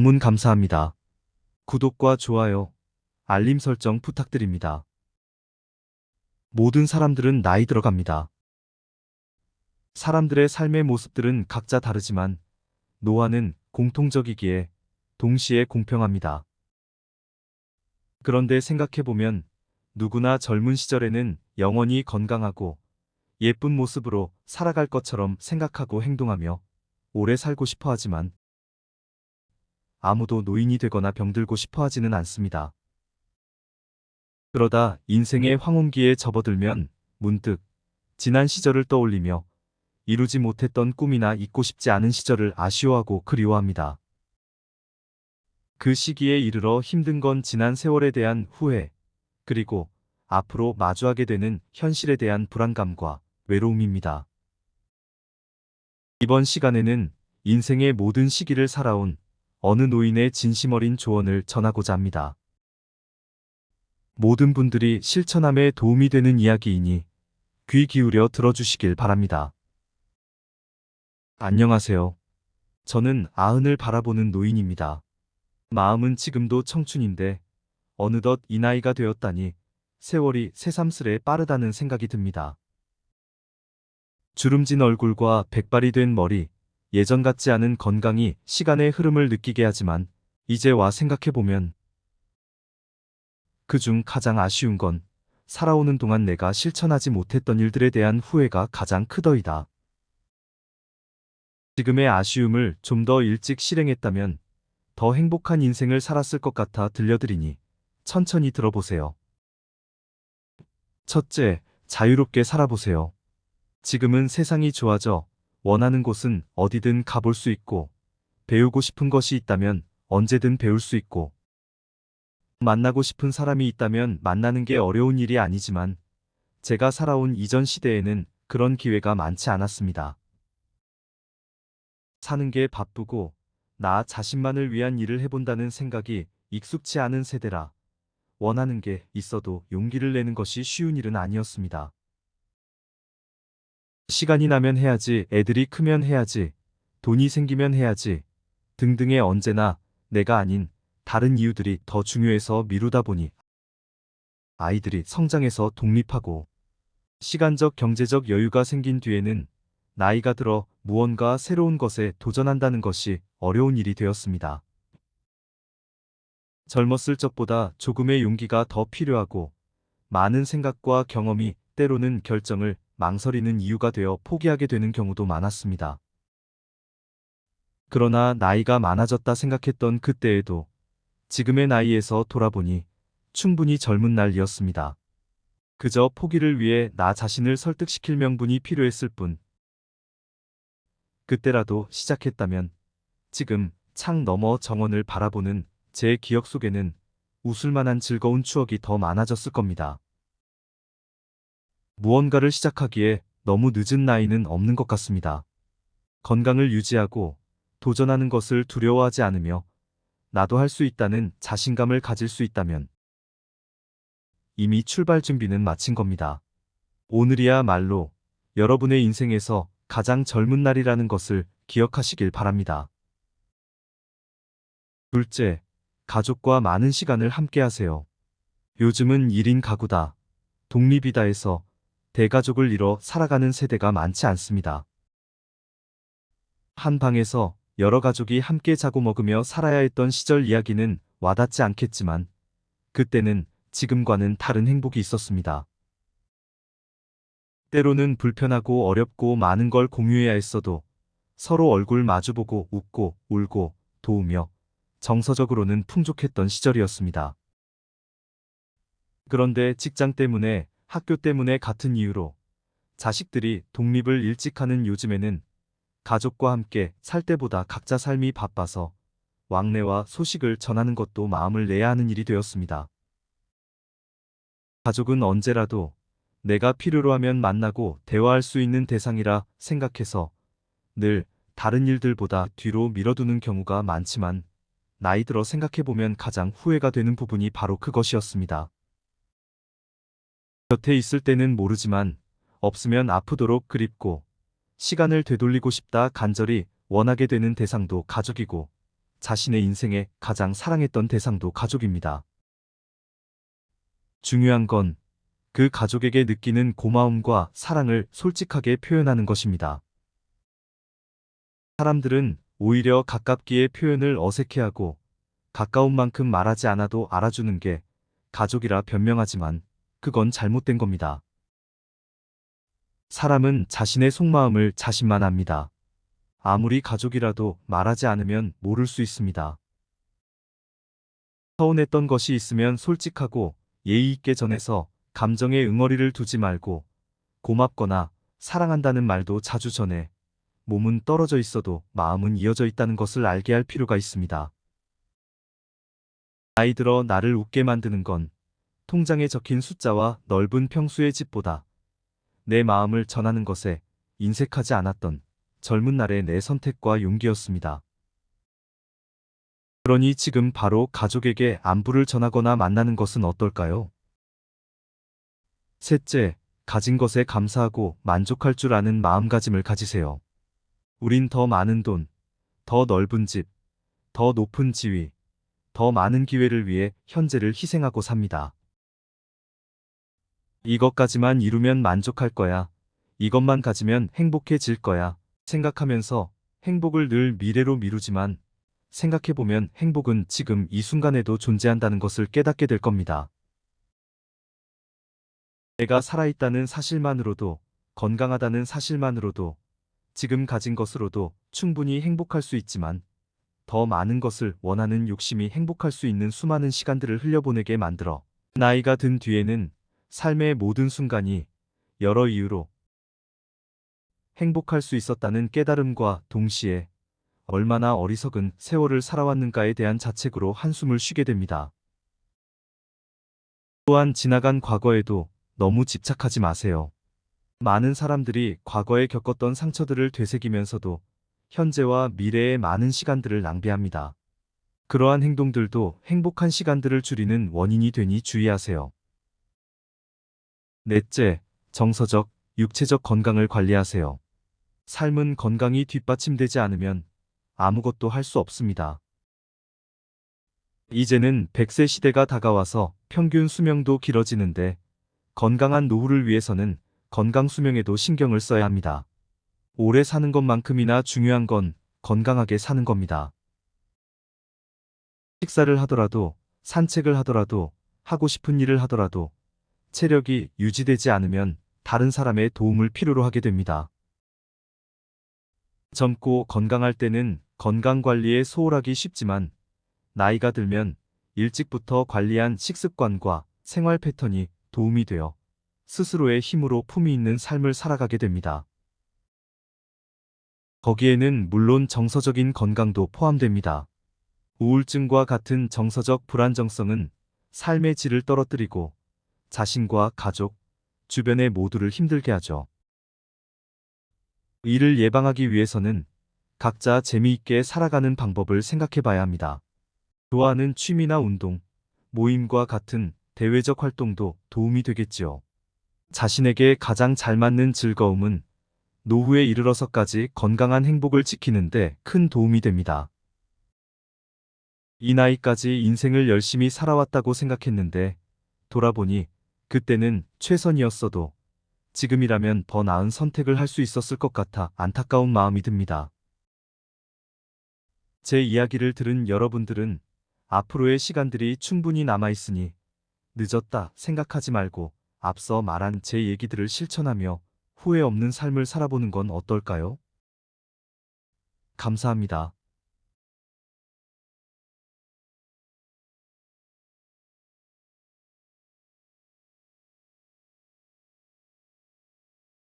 방문 감사합니다. 구독과 좋아요, 알림 설정 부탁드립니다. 모든 사람들은 나이 들어갑니다. 사람들의 삶의 모습들은 각자 다르지만 노화는 공통적이기에 동시에 공평합니다. 그런데 생각해보면 누구나 젊은 시절에는 영원히 건강하고 예쁜 모습으로 살아갈 것처럼 생각하고 행동하며 오래 살고 싶어 하지만 아무도 노인이 되거나 병들고 싶어 하지는 않습니다. 그러다 인생의 황혼기에 접어들면 문득 지난 시절을 떠올리며 이루지 못했던 꿈이나 잊고 싶지 않은 시절을 아쉬워하고 그리워합니다. 그 시기에 이르러 힘든 건 지난 세월에 대한 후회, 그리고 앞으로 마주하게 되는 현실에 대한 불안감과 외로움입니다. 이번 시간에는 인생의 모든 시기를 살아온 어느 노인의 진심 어린 조언을 전하고자 합니다. 모든 분들이 실천함에 도움이 되는 이야기이니 귀 기울여 들어주시길 바랍니다. 안녕하세요. 저는 아흔을 바라보는 노인입니다. 마음은 지금도 청춘인데 어느덧 이 나이가 되었다니 세월이 새삼스레 빠르다는 생각이 듭니다. 주름진 얼굴과 백발이 된 머리, 예전 같지 않은 건강이 시간의 흐름을 느끼게 하지만 이제 와 생각해보면 그중 가장 아쉬운 건 살아오는 동안 내가 실천하지 못했던 일들에 대한 후회가 가장 크더이다. 지금의 아쉬움을 좀 더 일찍 실행했다면 더 행복한 인생을 살았을 것 같아 들려드리니 천천히 들어보세요. 첫째, 자유롭게 살아보세요. 지금은 세상이 좋아져 원하는 곳은 어디든 가볼 수 있고 배우고 싶은 것이 있다면 언제든 배울 수 있고 만나고 싶은 사람이 있다면 만나는 게 어려운 일이 아니지만 제가 살아온 이전 시대에는 그런 기회가 많지 않았습니다. 사는 게 바쁘고 나 자신만을 위한 일을 해본다는 생각이 익숙치 않은 세대라 원하는 게 있어도 용기를 내는 것이 쉬운 일은 아니었습니다. 시간이 나면 해야지, 애들이 크면 해야지, 돈이 생기면 해야지 등등의 언제나 내가 아닌 다른 이유들이 더 중요해서 미루다 보니 아이들이 성장해서 독립하고 시간적 경제적 여유가 생긴 뒤에는 나이가 들어 무언가 새로운 것에 도전한다는 것이 어려운 일이 되었습니다. 젊었을 적보다 조금의 용기가 더 필요하고 많은 생각과 경험이 때로는 결정을 망설이는 이유가 되어 포기하게 되는 경우도 많았습니다. 그러나 나이가 많아졌다 생각했던 그때에도 지금의 나이에서 돌아보니 충분히 젊은 날이었습니다. 그저 포기를 위해 나 자신을 설득시킬 명분이 필요했을 뿐. 그때라도 시작했다면 지금 창 너머 정원을 바라보는 제 기억 속에는 웃을 만한 즐거운 추억이 더 많아졌을 겁니다. 무언가를 시작하기에 너무 늦은 나이는 없는 것 같습니다. 건강을 유지하고 도전하는 것을 두려워하지 않으며 나도 할 수 있다는 자신감을 가질 수 있다면 이미 출발 준비는 마친 겁니다. 오늘이야말로 여러분의 인생에서 가장 젊은 날이라는 것을 기억하시길 바랍니다. 둘째, 가족과 많은 시간을 함께 하세요. 요즘은 1인 가구다, 독립이다 해서 대가족을 이뤄 살아가는 세대가 많지 않습니다. 한 방에서 여러 가족이 함께 자고 먹으며 살아야 했던 시절 이야기는 와닿지 않겠지만 그때는 지금과는 다른 행복이 있었습니다. 때로는 불편하고 어렵고 많은 걸 공유해야 했어도 서로 얼굴 마주보고 웃고 울고 도우며 정서적으로는 풍족했던 시절이었습니다. 그런데 직장 때문에, 학교 때문에 같은 이유로 자식들이 독립을 일찍 하는 요즘에는 가족과 함께 살 때보다 각자 삶이 바빠서 왕래와 소식을 전하는 것도 마음을 내야 하는 일이 되었습니다. 가족은 언제라도 내가 필요로 하면 만나고 대화할 수 있는 대상이라 생각해서 늘 다른 일들보다 뒤로 밀어두는 경우가 많지만 나이 들어 생각해보면 가장 후회가 되는 부분이 바로 그것이었습니다. 곁에 있을 때는 모르지만 없으면 아프도록 그립고 시간을 되돌리고 싶다 간절히 원하게 되는 대상도 가족이고 자신의 인생에 가장 사랑했던 대상도 가족입니다. 중요한 건 그 가족에게 느끼는 고마움과 사랑을 솔직하게 표현하는 것입니다. 사람들은 오히려 가깝기에 표현을 어색해하고 가까운 만큼 말하지 않아도 알아주는 게 가족이라 변명하지만 그건 잘못된 겁니다. 사람은 자신의 속마음을 자신만 압니다. 아무리 가족이라도 말하지 않으면 모를 수 있습니다. 서운했던 것이 있으면 솔직하고 예의 있게 전해서 감정에 응어리를 두지 말고 고맙거나 사랑한다는 말도 자주 전해 몸은 떨어져 있어도 마음은 이어져 있다는 것을 알게 할 필요가 있습니다. 나이 들어 나를 웃게 만드는 건 통장에 적힌 숫자와 넓은 평수의 집보다 내 마음을 전하는 것에 인색하지 않았던 젊은 날의 내 선택과 용기였습니다. 그러니 지금 바로 가족에게 안부를 전하거나 만나는 것은 어떨까요? 셋째, 가진 것에 감사하고 만족할 줄 아는 마음가짐을 가지세요. 우린 더 많은 돈, 더 넓은 집, 더 높은 지위, 더 많은 기회를 위해 현재를 희생하고 삽니다. 이것까지만 이루면 만족할 거야. 이것만 가지면 행복해질 거야. 생각하면서 행복을 늘 미래로 미루지만 생각해보면 행복은 지금 이 순간에도 존재한다는 것을 깨닫게 될 겁니다. 내가 살아있다는 사실만으로도, 건강하다는 사실만으로도, 지금 가진 것으로도 충분히 행복할 수 있지만 더 많은 것을 원하는 욕심이 행복할 수 있는 수많은 시간들을 흘려보내게 만들어 나이가 든 뒤에는 삶의 모든 순간이 여러 이유로 행복할 수 있었다는 깨달음과 동시에 얼마나 어리석은 세월을 살아왔는가에 대한 자책으로 한숨을 쉬게 됩니다. 또한 지나간 과거에도 너무 집착하지 마세요. 많은 사람들이 과거에 겪었던 상처들을 되새기면서도 현재와 미래의 많은 시간들을 낭비합니다. 그러한 행동들도 행복한 시간들을 줄이는 원인이 되니 주의하세요. 넷째, 정서적, 육체적 건강을 관리하세요. 삶은 건강이 뒷받침되지 않으면 아무것도 할 수 없습니다. 이제는 100세 시대가 다가와서 평균 수명도 길어지는데 건강한 노후를 위해서는 건강 수명에도 신경을 써야 합니다. 오래 사는 것만큼이나 중요한 건 건강하게 사는 겁니다. 식사를 하더라도, 산책을 하더라도, 하고 싶은 일을 하더라도 체력이 유지되지 않으면 다른 사람의 도움을 필요로 하게 됩니다. 젊고 건강할 때는 건강관리에 소홀하기 쉽지만 나이가 들면 일찍부터 관리한 식습관과 생활 패턴이 도움이 되어 스스로의 힘으로 품위 있는 삶을 살아가게 됩니다. 거기에는 물론 정서적인 건강도 포함됩니다. 우울증과 같은 정서적 불안정성은 삶의 질을 떨어뜨리고 자신과 가족, 주변의 모두를 힘들게 하죠. 이를 예방하기 위해서는 각자 재미있게 살아가는 방법을 생각해 봐야 합니다. 좋아하는 취미나 운동, 모임과 같은 대외적 활동도 도움이 되겠지요. 자신에게 가장 잘 맞는 즐거움은 노후에 이르러서까지 건강한 행복을 지키는데 큰 도움이 됩니다. 이 나이까지 인생을 열심히 살아왔다고 생각했는데 돌아보니 그때는 최선이었어도 지금이라면 더 나은 선택을 할 수 있었을 것 같아 안타까운 마음이 듭니다. 제 이야기를 들은 여러분들은 앞으로의 시간들이 충분히 남아있으니 늦었다 생각하지 말고 앞서 말한 제 얘기들을 실천하며 후회 없는 삶을 살아보는 건 어떨까요? 감사합니다.